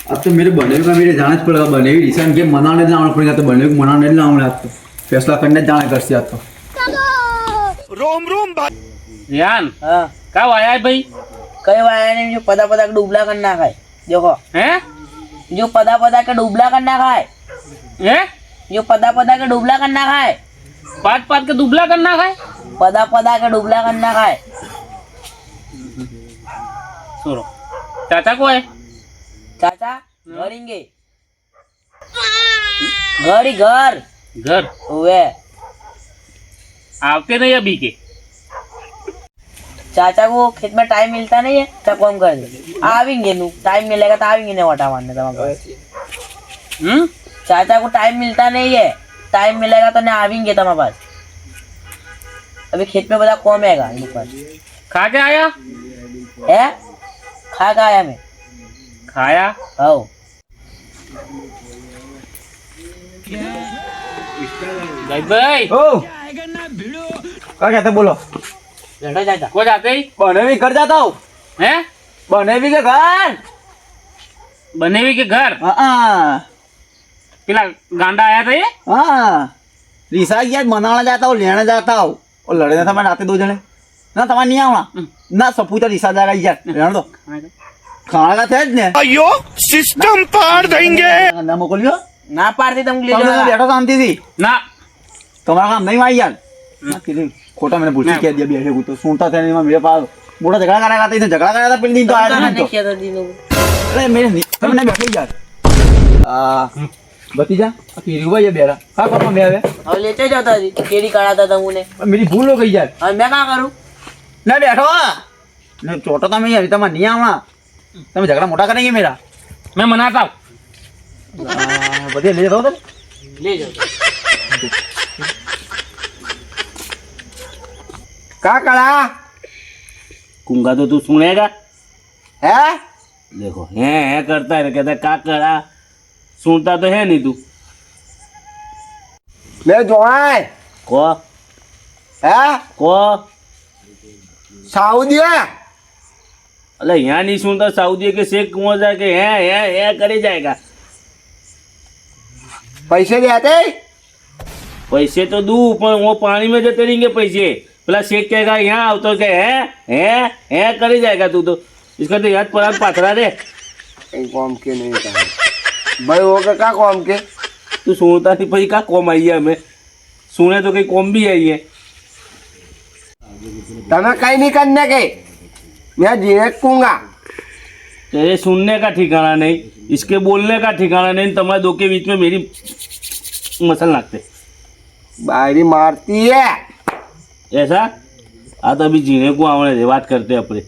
अब तो मेरे बने का मेरे जाना पड़ेगा बने हुई रिसन के मनाने जाना पड़ेगा तो बने को मनाने लाऊंगा आज तो फैसला करने जाना कर सिया तो रोम रोम ध्यान हाँ का आया है भाई कई वाया ने जो पदा पदा का डूबला करना खाए देखो हैं जो पदा पदा का डूबला करना खाए हैं जो पदा पदा का डूबला करना खाए पात पात के दुबला करना है पदा पदा का डूबला करना खाए सुनो चाचा को है चाचा घरेंगे घर ही घर घर हुए आते नहीं अभी के चाचा को खेत में टाइम मिलता नहीं है तो कौन कर दे आवेंगे नू टाइम मिलेगा तो आवेंगे नहीं वटा मारने तुम्हारे पास चाचा को टाइम मिलता नहीं है टाइम मिलेगा तो नहीं आवेंगे तुम्हारे पास अभी खेत में बता कौन हैगा इनके पास खा के आया है खा के आया मैं खाया आओ भाई ओ क्या कहते बोलो लड़ो चाचा को जाते ही बने भी घर जाता हूँ हैं बने भी के घर बने हुए के घर हाँ पिला गांडा आया था ये हाँ रिसा यार मनाना जाता हूँ लेने जाता हूँ और लड़े था मैं रात 2 जने ना तुम्हारा नहीं आना ना सपूता रिसा जाएगा यार रहने दो खाना का थे ने अयो सिस्टम पार देंगे ना मोकलियो ना पारती तुम ले तुम लो बैठो शांति थी ना तुम्हारा काम नहीं भाई यार ना किसी खोटा मैंने बुलशी कह दिया बैठे को तो सुनता था नहीं मैं मेरे पास मोटा झगड़ा कराया था इसे झगड़ा कराया था पिंडी तो आया था नहीं तो अरे मेरे नहीं तुमने बैठो यार भतीजा अकेली हुआ ये बेरा हाँ पापा मैं आवे और लेते जाता जी केड़ी कराता था मुने मेरी भूल हो गई यार और मैं क्या करूं ना बैठो नहीं छोटा था मैं यार तुम्हारा नहीं आना तुम झगड़ा मोटा करेंगे मेरा मैं मनाता हूँ बढ़िया ले जाओ तुम ले जाओ का करा कुंगा तो तू सुनेगा है देखो है करता है कहता है का करा सुनता तो है नहीं तू ले जो है को को सऊदी अरे यहाँ नहीं सुनता सऊदी के शेख कुआं जाके है करे जाएगा पैसे देते पैसे तो दू पर वो पानी में जते रहेंगे पैसे प्लस शेख कहेगा यहाँ आओ तो क्या है करे जाएगा तू तो इसका तो याद पड़ा पाथरा रे कॉम के नहीं कहा भाई वो क्या कॉम के तू सुनता नहीं भाई का कॉम आई है हमें सुने तो कहीं कॉम भी आई है तुम्हें कहीं नहीं करने के मैं जीने कूंगा तेरे सुनने का ठिकाना नहीं इसके बोलने का ठिकाना नहीं तुम्हारे दो के बीच में मेरी मसल लगते बाहरी मारती है ऐसा आ तो अभी जीने को आवड़े दे बात करते अपने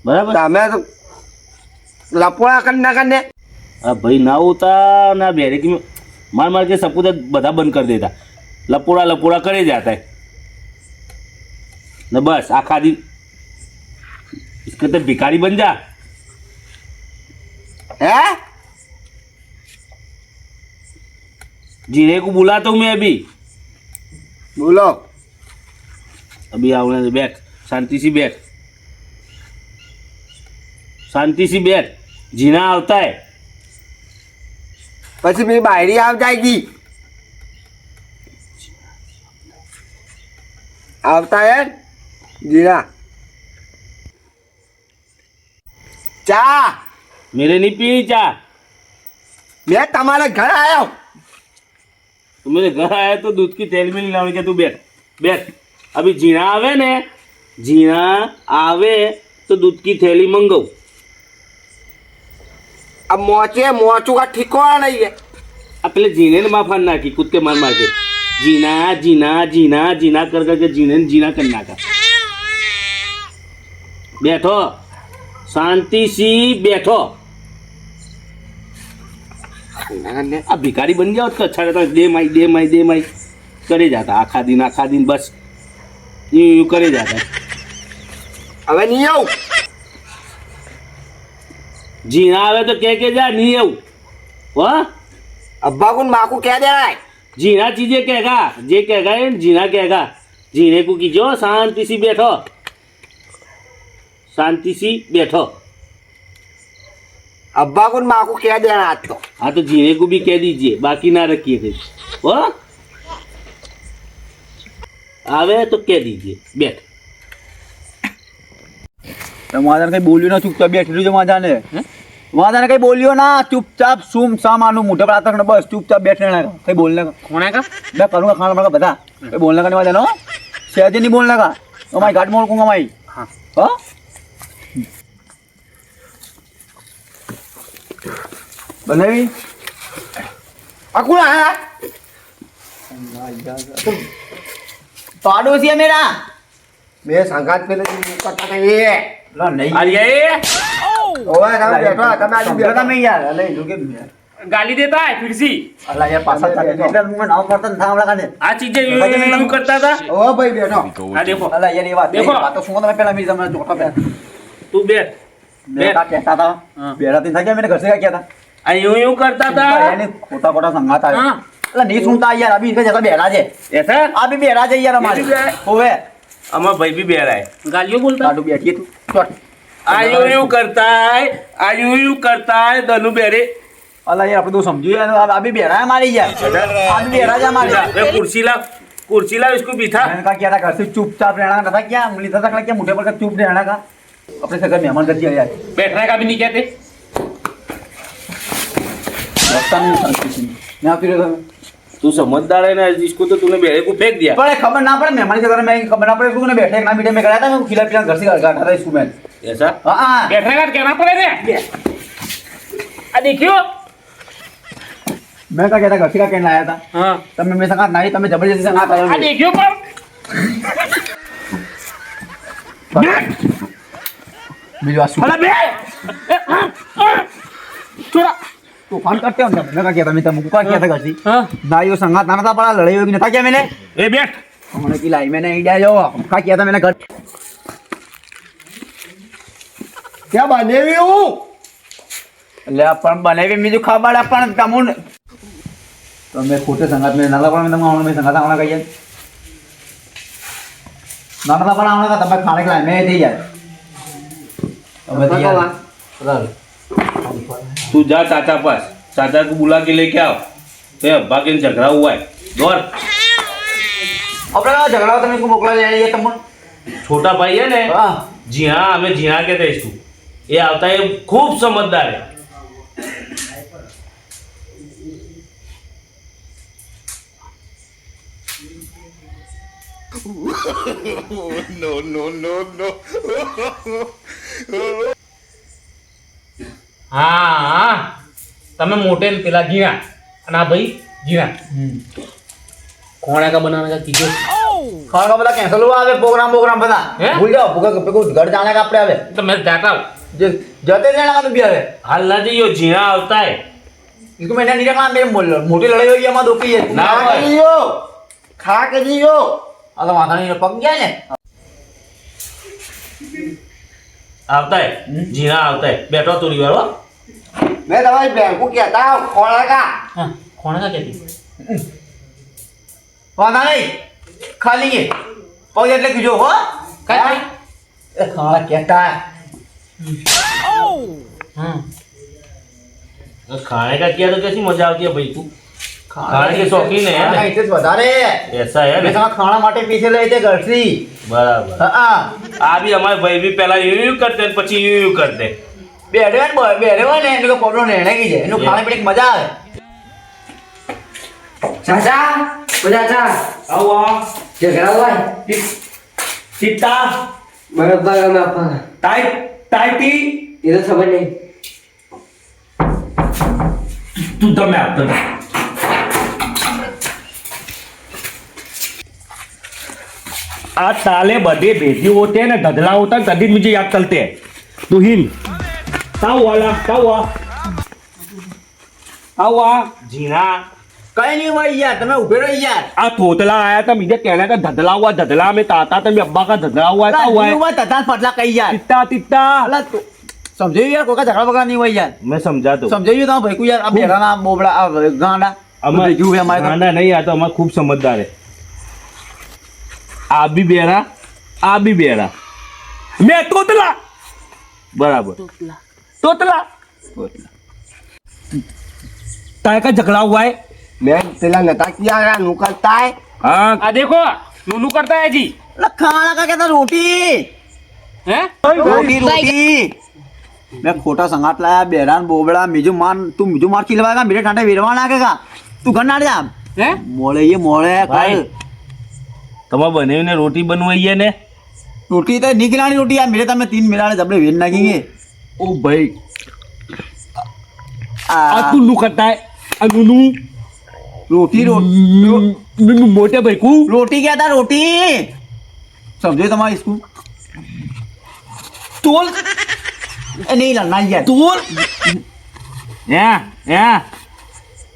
बराबर તમે તો લપોળા करने अब भाई ना होता ना बेरे की मार मार के सपूत बधा बंद कर देता लपोड़ा लपोड़ा करे जाता है न बस आखा दिन इसके तो भिखारी बन जा है जीने को बुलाता हूँ मैं अभी बोलो अभी आवने दे बैठ शांति से बैठ शांति से बैठ जीना आता है પછી मेरी बाहरी आ जाएगी આવતા है जीना चा मेरे नहीं पीनी चाह मैं तुम्हारे घर आया हूँ तो मेरे घर आया तो दूध की तेल में नहीं लाने के तू बैठ बैठ अभी जीना आवे ने जीना आवे तो दूध की थैली मंगाओ अब मोचे मोचू का ठिकाना नहीं है अब पहले जीने ने माफान ना की कुत्ते मार मार के जीना जीना जीना जीना कर करके जीने ने जीना करना का बैठो शांति सी बैठो अब भिखारी बन जाओ तो अच्छा रहता दे माई दे माई दे माई करे जाता आखा दिन बस यूं करे जाता है હવે नहीं आऊ जीना आवे तो कह के जा नहीं आऊ वाह अब्बा को माँ को क्या दे रहा है जीना चीजें कहेगा जे कहेगा ये जीना कहेगा जीने को कीजिए शांति से बैठो शांति से बैठो अब्बा को माँ को कह देना आज तो हाँ तो जीरे को भी कह दीजिए बाकी ना रखिए थे हो आवे तो कह दीजिए बैठ તમારે કઈ બોલ્યું ના ચૂપચાપ બેઠી રહ્યું છે માજાને માજાને કઈ બોલ્યો ના ચૂપચાપ સુમ સામાનું મોઢે પર આતંક બસ ચૂપચાપ બેઠે ના કઈ બોલને का કોણે કા मैं करूंगा खाना बना बता कई बोलने का नहीं वाला ना सहज नहीं बोलने का तो मैं गाट मोड़ दूंगा मैं हाँ बनावी अकुल आया पाड़ोसी है मेरा मेरे संगात पे करता था ये ला नहीं अरे ओए हम बैठो તમે આજુ बेटा બેઠા मैं यार अले जो के गाली देता है फिर से अल्लाह यार पासा था इधर मैं नाव करता था हमरा का आ चीजें यूं करता था ओ भाई बैठो हाँ देखो अल्लाह यार ये बात देखो। बात तो सुनो तो मैं पहला मेरी जमाना छोटा पे तू बैठ मैं क्या कहता था बेड़ा दिन था क्या मैंने घर से क्या किया था आ यूं करता था यानी खोटा खोटा संगात आ हाँ। अल्लाह नहीं सुनता यार अभी इनका जैसा बेड़ा है ऐसा अभी बेड़ा है यार हमारे ये भी है। होवे हमारा भाई भी बह रहा है गालियों बोलता काटू बैठिए तू चट आयु यूं करता है आयु यूं करता है धनु बेरे अल्लाह यार अपने तो समझिए यार अभी बेड़ा है हमारी यार अभी बेड़ा है हमारे कुर्सी ला इसको बिठा मैंने कहा क्या था घर से चुपचाप रहना का था क्या उंगली था क्या मुझे पर चुप रहना का अपने से घर मेहमान कर दिया यार बैठने का भी नहीं कहते लगता नहीं शांति से मैं फिर तू समझदार है ना इसको तो तूने बेड़े को फेंक दिया पर खबर ना पड़े मेहमान के घर में खबर ना पड़े उसको बैठे ना मीटिंग में कराया था मैं खिला पिला घर से काटा था इसको मैं ऐसा हाँ बैठने का कहना पड़ेगा देखियो मैं क्या कहता घर से का कहना आया था हाँ तब मैं मेरे संगात नहीं तब मैं जबरदस्ती संगात आया देखियो पर मेरी बात सुन अरे बे छोड़ा तूफान करते हो मैं क्या कहता मैं तुमको क्या किया था घर से हाँ ना ये संगात ना था पड़ा लड़ाई होगी ना था क्या मैंने ए बैठ उन्होंने की लाई मैंने इंडिया जाओ क्या किया था मैंने घर क्या बने हुई हूँ એટલે પણ બનાવી બીજું ખબર પણ તમુન તો મેં ખોટે સંગાત મેં નાલા પણ તમે આવਣਾ મેં સંગાત આવਣਾ કહીએ નાલા પણ આવਣਾ તમે ખાણે કે મેં થઈ જાય તમે થઈ જાય तू जा चाचा पास चाचा को बुला के लेके आओ तो अब्बा के झगड़ा हुआ है दौड़ આપણે ઝઘડા તમે કો મોકલા લેણી એ તમને छोटा भाई है ना હા जी हाँ हमें जी हाँ कहते हैं इसको ये आता है खूब समझदार है હા તમે મોટે ને પેલા જીણા અને આ ભાઈ જીણા કોણે કા બનાने का कीजिए ખાવા का બધા કેન્સલ हुआ आवे प्रोग्राम बता हैं? भूल जाओ को घर जाने का આપણે આવે तो मैं जाता हूँ जते देना का तो भी આવે हाल ना जी यो जीना आता है इसको मैंने नहीं रखना मेरे मोटी लड़ाई हुई हमारा दो की है ना खा भाई। के जियो खा के जियो अगर माथा नहीं पक गया ने आता है जीना आता है बैठो थोड़ी बार मैं तुम्हारी बहन को कहता हूँ खोला का हाँ कोने का कहती माथा नहीं खा लेंगे पग એટલે કીજો હો काय काय खाना कहता है हाँ तो खाने का किया तो कैसी मजा आती है भाई तू खाने के शौकीन है ખાના ना? ઇન્ટરેસ્ટ વધારે ऐसा है મેં ना તમારા ખાણા માટે પીછે લઈ તે ઘરથી बराबर હા आ भी हमारे भाई भी पहला यूं करते हैं પછી यूं करते हैं બેઠે હોય ને એનો પ્રોબ્લેમ ને એને કી જાય એનું ખાણે પીને મજા આવે ચાચા ઓ ચાચા आओ ઝઘડા હોય चिट्टा બરાબર અમે આપા टाइट टाइटी એ તો ખબર નહીં तू दम में आता आज साले बड़े भेजी होते हैं ना धधला होता है तभी मुझे याद चलते हैं तू हिन ताऊ वाला जीना કઈ નહીં હોય યાર તમે ઉભે રહો યાર आ तोतला आया था मुझे कहना था धधला हुआ धधला में ताता था मेरे अब्बा का धधला हुआ था हुआ है हुआ तथा पतला कही यार तित्ता तित्ता અલા તો સમજાયું યાર કોઈ કા ઝઘડા બગડા નહીં હોય યાર मैं समझा दो સમજાયું તો ભાઈ કો યાર આ બેરાના બોબડા આ ગાંડા हमारे જુએ અમારે તો. गाना नहीं आता हमारा खूब समझदार है आप भी बेरा मैं तोतला बराबर तोतला ताय का झगड़ा हुआ है મેં પેલા નતા કિયા નુકલતા હે हाँ देखो नूनू करता है जी એટલે ખાણા કા કહેતા રોટી हैं રોટી મેં ખોટા સંગાત લાયા બેરાન બોબડા બીજું માર ખીલવાયગા મેરે ઠાંડે વેરવા નાખેગા તું ઘર ના જા हैं મોળે ये મોળે ભાઈ કલ તમારે બનાવીને રોટી बनवाई है ने रोटी तो नहीं खिलानी रोटी यार मेरे तो मैं 3 मिला जबड़े वेन नाखेंगे ओ भाई आ नू करता है नूनू रोटी नूनू मोटे भाई को रोटी क्या था रोटी समझे तुम्हारे इसको तोल नहीं लड़ना यार तोल या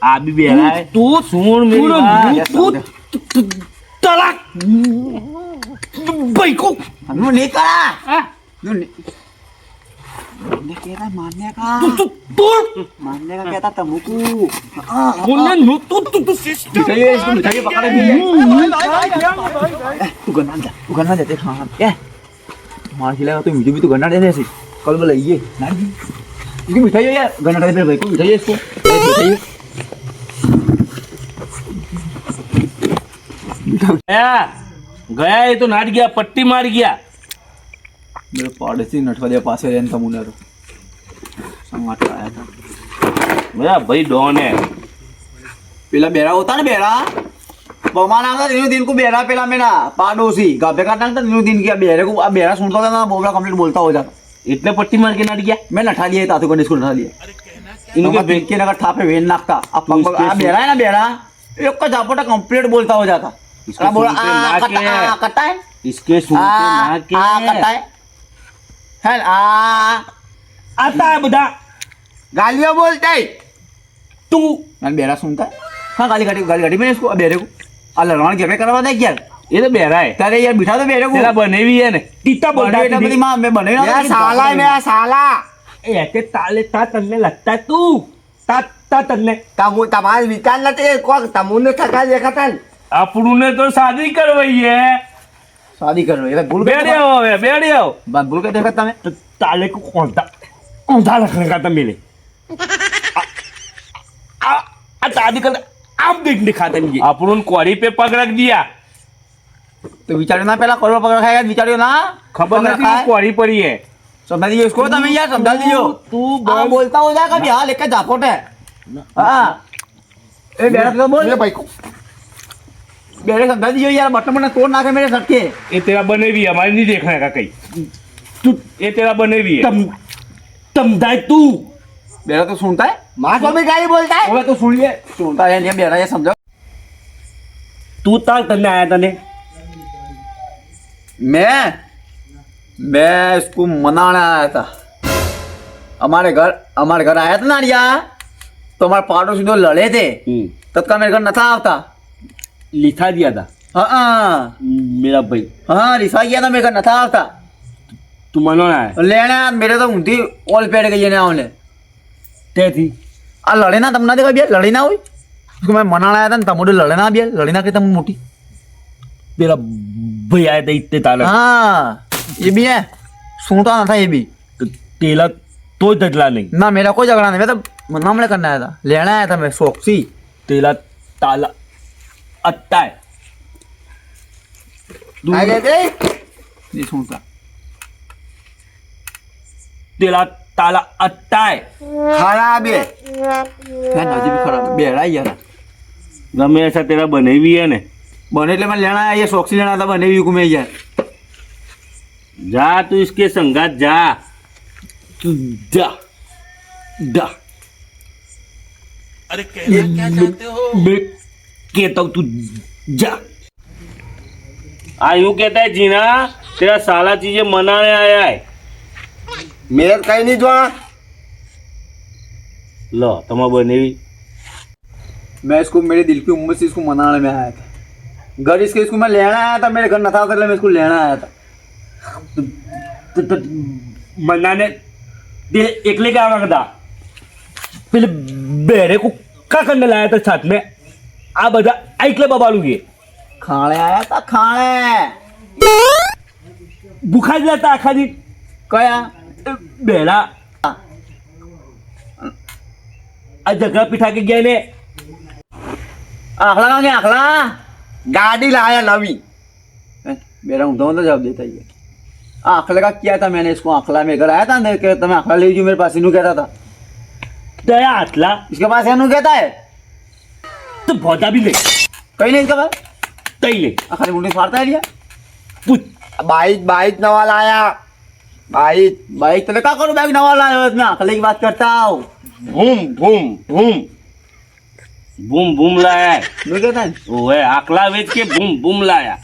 आ भी बेरा है तू सुन मेरी बात तू तलाक भाई को हम नहीं करा हाँ? मारने कहता मारने का तू तोल मारने का कहता तमुकू बोलने नु तू चाहिए इसको चाहिए पकड़े भी तू गन्ना देते हाँ क्या मार खिलाएगा तो मुझे भी तो गन्ना दे दे ऐसे कल बोला ये ना जी इसकी मिठाई है यार गन्ना दे भाई को मिठाई है इसको मिठाई गया ये तो नाट गया पट्टी मार गया मेरे पड़ोसी नटवादिया पास रहने था मुन्ने तो संगाट आया था मेरा भाई डॉन है पेला बेरा होता ना बेरा बमान आता तीनों दिन को बेरा पेला मेरा पाड़ोसी गापे काटना था तीनों दिन किया बेरे को अब बेरा सुनता था ना बोबड़ा कंप्लीट बोलता हो जाता इतने पट्टी मार के नाट गया मैं नठा लिया तातु को स्कूल नठा लिया इनके बेच के नगर ठापे वेन नाकता अब बेरा है ना बेरा एक का जापोटा कंप्लीट बोलता हो जाता इसको बोला सुनते ना के। कटा है इसके सुनते ना के कटा है आता है बता ગાલીઓ બોલતા હે तू मैं बेरा सुनता है हाँ गाली गाड़ी मैंने इसको बेरे को लड़वान क्या करवा दे यार ये तो बेरा है तेरे यार बिठा दो बेरे को तेरा बने भी है ने टीटा बोलता बेटा मेरी माँ मैं बने ना મેં સાલા મેં સાલા ऐसे ताले ता तन्ने लगता है तू ता ता तन्ने તમુ તમારે વિચાર નથી કોક તમુને થકા દેખાતા ને अपनू ने तो शादी करवाई है शादी कर रहे हो भूल बेड़े हो बेड़े हो बात भूल के देखा था मैं तो ताले को कौन रखने का था मिले शादी कर आप देख दिखाते नहीं अपन क्वारी पे पग रख दिया तो विचारो ना पहला करोड़ पकड़ खाएगा विचारो ना खबर पकड़ नहीं खाए। क्वारी पड़ी है समझा दीजिए इसको तो मैं यार समझा दीजिए तू हाँ बोलता हो जाएगा भी हाँ लेकर जापोट है हाँ ए बेरा तो बोल ભાઈ કો बेरे समझा दीजिए यार बटन बटन तोड़ ना के मेरे सटके ये तेरा बने भी है हमारे नहीं देखने का कहीं तू ये तेरा बने भी है तम दाय तू बेरा तो सुनता है માં તો બી ગાલી બોલતા હે बोला तो सुनिए सुनता है नहीं बेरा ये समझो तू ताल तन्ने आया तने मैं इसको मनाने आया था हमारे घर आया था ना रिया तो हमारे पड़ोसी तो लड़े थे तत्काल मेरे घर न था आता लिखा दिया था हाँ मेरा भाई हाँ रिसा किया था मेरे घर न था आता तू मनाना है लेने मेरे तो ऊँधी ओल पेड़ गई ने आवले ते थी आ लड़े ना तुम ना देखा भैया लड़ी ना हुई उसको मैं मनाने आया था ना तमुड़े लड़े ना भैया लड़ी ना कि तुम मोटी तेरा भाई आया था इतने ताला हाँ ये भी है सुनता ना था ये भी तो तेला तो झगड़ा नहीं ना मेरा कोई झगड़ा नहीं मैं तो मनामले करने आया था लेना आया था मैं सोक्सी तेला ताला अट्टा है અરે દે नहीं सुनता तेरा ताला अट्टा है ખરાબ હે है ना जी भी खराब बेड़ा यार गमे ऐसा तेरा बने भी है ने बने ले मैं लेना आया ये सोक्सी लेना था बने भी को मैं यार जा तू इसके संगात जा तू जा जा अरे क्या चाहते हो मैं कहता हूँ तू जा यूं कहता है जीना तेरा साला चीजें मनाने आया है મેં કઈ નહીં જોવા लो तुम बने भी मैं इसको मेरे दिल की उम्मीद से इसको मनाने में आया था घर इसको मैं लेना आया था मेरे घर न था मैं इसको लेना आया था तो मनाने दे एकले क्या मांगता पहले बेरे को क्या करने लाया था साथ में आ बता ऐकले बाबा लुगे खाने आया था खाने बुखार जाता आखा दिन कया બેડા આ જગા પીઠા કે ગયા ને आखला कहाँ गया आखला गाड़ी लाया नवी मेरा ऊँधा ऊँधा जवाब देता ही है आखले का किया था मैंने इसको आखला में घर आया था अंदर के तुम्हें आखला ले लीजिए मेरे पास इनू कहता था દયા આટલા इसके पास इनू कहता है તો ભોદા બી લે कहीं नहीं इसके पास તઈ લે खाली मुंडी फाड़ता है लिया પૂછ बाइक बाइक नवा लाया बाइक बाइक तो क्या करूँ बाइक नवा लाया मैं आखले की बात करता हूँ भूम भूम भूम બૂમ બૂમ લાયા नहीं कहता है ઓએ આકલા વેચ કે બૂમ બૂમ લાયા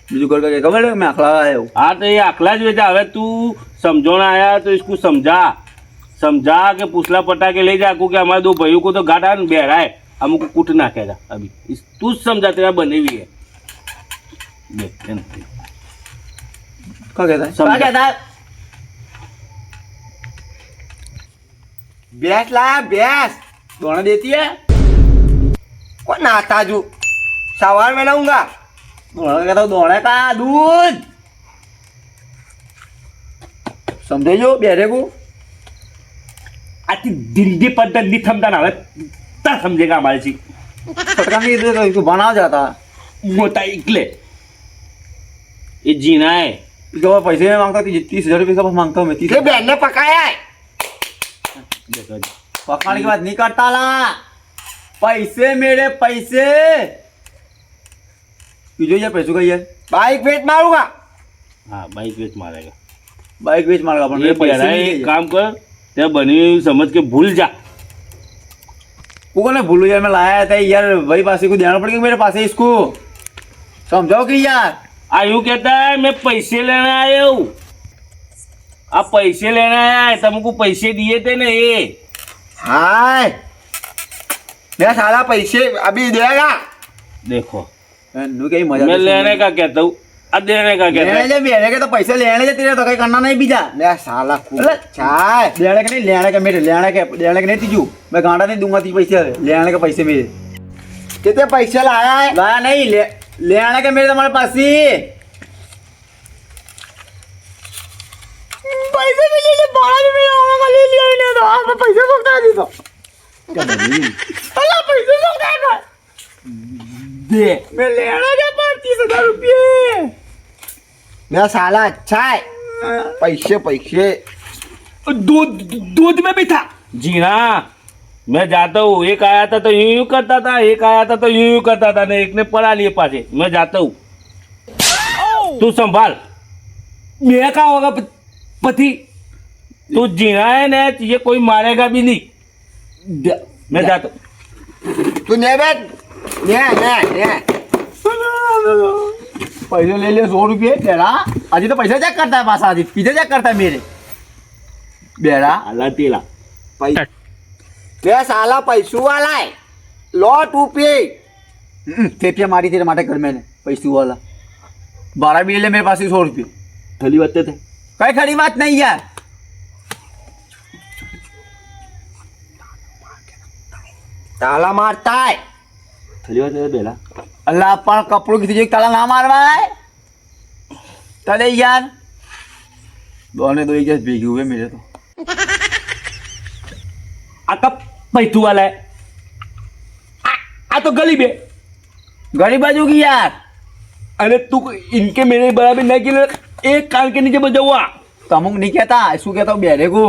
बीजू कर के खबर है मैं आखला आया हूँ हाँ तो ये आकला ज वेचा હવે તું समझौना आया तो इसको समझा के पुसला पटा के ले जा को कि हमारे दो भाइयों को तो गाड़ा न बेरा है हमको कूट नाखेगा अभी तू समझा तेरा बनी हुई है देख क्या कहता है समझा। क्या कहता है भैंस लाया भैंस दोना देती है कौन आता जू सवार में लाऊंगा दोना कहता हूँ दोने का दूध समझे जो बेरे को આથી દિલ્હી પદ્ધત ની થમતા ના હવે તા સમજેગા हमारे सी फटका नहीं दे तो इसको बनाया जाता है મોટા એકલે ये जीना है इसके बाद पैसे में मांगता 30,000 रुपये का बस मांगता हूँ मैं 30,000 ये बहन ने पकाया है देखो जी। पकाने की बात नहीं करता ला पैसे मेरे पैसे पीछे यार पैसों का यार बाइक फेंक मारूंगा हाँ बाइक वेच मारेगा बाइक बेच मारेगा अपन ये मेरे पैसे पैसा नहीं एक है। काम कर तेरा बनी हुई समझ के भूल जा वो ने भूलो यार मैं लाया था यार वही पासे को देना पड़ेगा मेरे पास है इसको समझाओ कि यार आ यूं कहता है मैं पैसे लेने आया हूँ आप पैसे लेने आया है तुमको पैसे दिए थे ना ये हाय मेरा सारा पैसे अभी देगा देखो नु कहीं मजा मैं लेने का कहता हूँ अब देने का कहता लेने है ले मेरे के तो पैसे लेने ले तेरे तो कहीं करना नहीं बीजा मेरा साला खूब अरे। चाय लेने के नहीं लेने के मेरे लेने के नहीं तीजू मैं गांडा नहीं दूंगा तीज पैसे लेने के पैसे मेरे कितने पैसे लाया है लाया नहीं लेने के मेरे तुम्हारे पास ही पैसे भी ले ले बाहर भी मेरा ले लिया इन्हें तो मैं पैसे भुगता दी तो अल्लाह पैसे भुगता है दे मैं लेने के 35,000 रुपये मेरा साला अच्छा है पैसे पैसे दूध दूध में भी था जीना मैं जाता हूँ एक आया था तो यूं यूं करता था एक आया था तो यूं यूं करता था ना एक ने पढ़ा लिए पासे मैं जाता हूँ तू संभाल मेरा क्या होगा पति तू जीना है ना ये कोई मारेगा भी नहीं मैं जाता हूँ तू ने बैठ ने पैसे ले ले 100 रुपये तेरा अजी तो पैसे चेक करता है पास अजी पीछे चेक करता है मेरे बेड़ा अल्लाह तेला पैसा मेरा साला पैसों वाला है लो तू पे थेपिया मारी तेरे माटे कर मैंने पैसे वाला 12 भी ले ले मेरे पास ही 100 रुपये थली बत्ते थे कहीं खड़ी बात नहीं यार ताला मारता है थली बत्ते थे बेला अल्लाह पर कपड़ों की तुझे ताला ना मारवा है चले यार दोने दो एक भीगे हुए मेरे तो आका पैतू वाला है आ तो गली में गरीब बाजू की यार अरे तू इनके मेरे बराबर नहीं के एक कान के नीचे बजाऊआ तमुक नहीं कहता इसको कहता हूँ बेरे को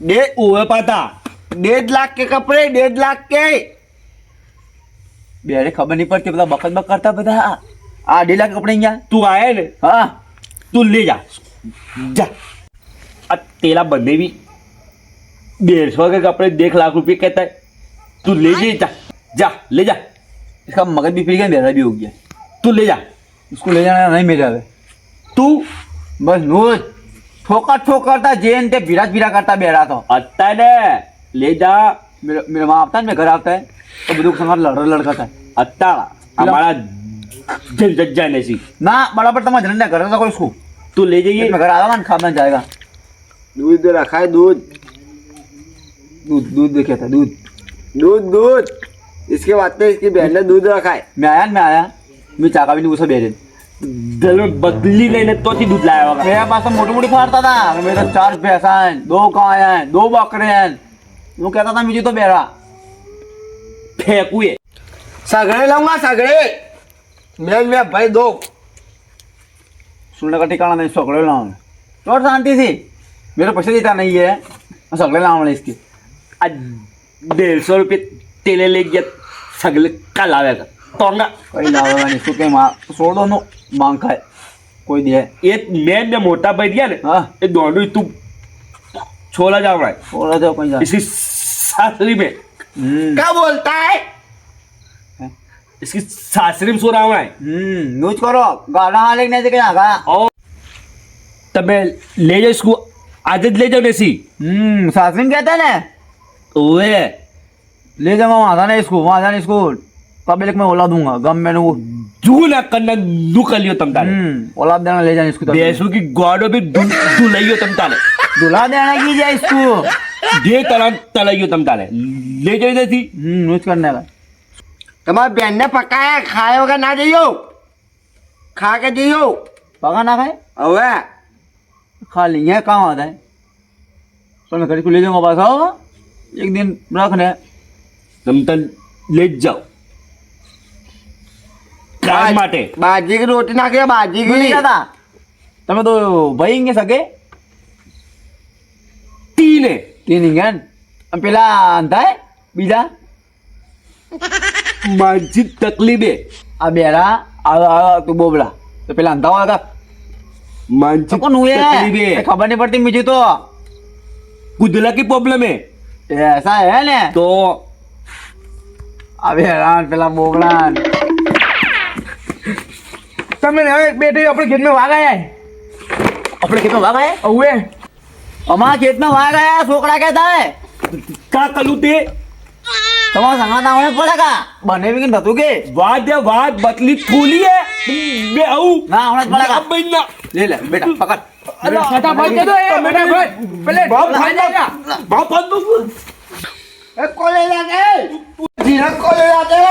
दे ओए पाता 1.5 लाख के कपड़े 1.5 लाख के बेरे खबर नहीं पड़ती बता बकत बक करता बता 1.5 लाख कपड़े यार तू आया ना हाँ तू ले जा जा अब तेरा बंदे भी 150 के कपड़े 1 लाख रुपए कहता है तू ले जा जा ले जा इसका मगज भी फिर गया मेरा भी हो गया तू ले जा उसको ले जाना नहीं मेरा है तू बस नूर ठोकर ठोकरता जेन ते बिराज बिरा करता बेरा तो आता है ले जा मेरा वहाँ आता है मेरे घर आता है तो बुजुर्ग संग लड़का था आता हमारा जल जाने सी ना बड़ा पर तुम्हारा जलन नहीं कर रहा था उसको तू ले जाइए मैं घर आ रहा खाना जाएगा दूध रखा है दूध दूध दूध देखा था दूध दूध दूध इसके बाद में इसकी बहन ने दूध रखा है मैं आया मैं चाका भी नहीं घुसा बेरे ગલે બદલી લઈને તોથી દૂધ લાવ્યા વગર. मेरे पास तो मोटी मोटी फाड़ता था मेरे तो 4 भैंसा हैं 2 गाय हैं 2 बकरे हैं वो कहता था मुझे तो बेरा ફેંકું એ सगड़े लाऊंगा सगड़े मैं भाई दो सुनने का ठिकाना नहीं सगड़े लाऊंगा तो शांति से मेरे पैसे देता नहीं है सगड़े लाऊंगा इसके આ 150 રૂપિયા તેલે લઈ ગયા સગલે કાલ આવ્યા ટોંગા कहीं लावेगा नहीं इसको कहीं छोड़ दो नो मांग खाए कोई दे એ મેં ને મોટા ભાઈ રહ્યા ને हाँ એ દોડું તું છોલા જાવ રહા छोड़ा जाओ कहीं जा इसकी सासरी में क्या बोलता है इसकी सासरी में सो रहा है यूज करो गाना हाल नहीं से कहीं आगा और તમે લઈ જાઓ इसको आज જ લઈ જાઓ ને સી सासरी में कहते हैं ना ઓએ ले जाऊंगा वहां था ना इसको वहां जाने इसको पब्लिक में ओला दूंगा गम मैंने वो જુ ના કન્ના દુ કલ્યો તમ તારે ओला देना ले जाने इसको બેસુ की ગોડો બી દુ લઈયો તમ તારે दुला देना की जाए इसको જે તલા તલાઈયો તમ તારે લઈ જઈ દેતી यूज करने का तुम्हारे बहन ने पकाया खाए वगैरह ना जाइयो खा के जाइयो पका ना खाए अवे खा लेंगे काम आता है तो मैं घर को ले जाऊंगा पास आओ एक दिन रखने તમ તાર લઈ જ જાઓ કામ માટે बाजी की रोटी ना खाए बाजी नहीं की जाता તમે તો ભાઈ કે સગે તીને तीन इंगन પેલા અંતા હે બીજા માનસી તકલીફે આ બેરા આ તું બોબડા તો પેલા અંતા વાળા માનસી કોણ હુએ તકલીફે ખબર नहीं पड़ती मुझे तो કુદલા की प्रॉब्लम है ऐसा है ने तो અબે હેરાન પેલા બોબડા તમે હવે બેઠે આપણે ખેતમાં વાગ આયા આપણે ખેતમાં વાગ આયા ઓએ અમારા ખેતમાં વાગ આયા છોકરા કહેતા હે કા કલું તે તમારા સંગાત આવડે પડેગા બને બી નતું કે વાત એ વાત બતલી ફૂલી હે બે આવું ના આવડે જ પડેગા બેન ના લે લે બેટા પકડ ફટાફટ દે દો એ ફટાફટ પેલે બાપ ખાઈ બાપ બંદુ ए कोले लाते धीरज कोले लाते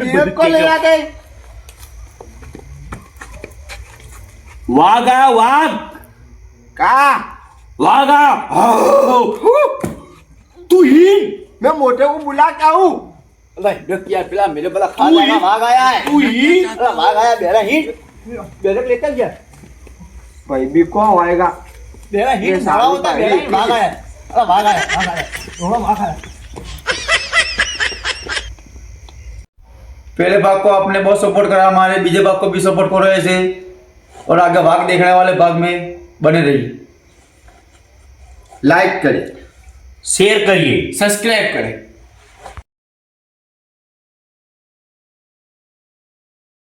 धीरज कोले लाते વાઘ આ વાઘ का વાઘ આ તું હિન मैं मोटे को बुलाता हूँ લે દેખ યાર પેલા મેરે પેલા ખાના વાગ આયા હે તું હિન અલા વાગ આયા બેરા હિટ બેરે લેતા ગયા भाई भी कौन आएगा बेरा ये हिट सारू सारा होता भाई। बेरा हिट भाग आया अरे भाग आया थोड़ा भाग आया पहले भाग को आपने बहुत सपोर्ट करा हमारे बीजे भाग को भी सपोर्ट करो ऐसे और आगे भाग देखने वाले भाग में बने रहिए लाइक करें શેર કરીએ सब्सक्राइब करें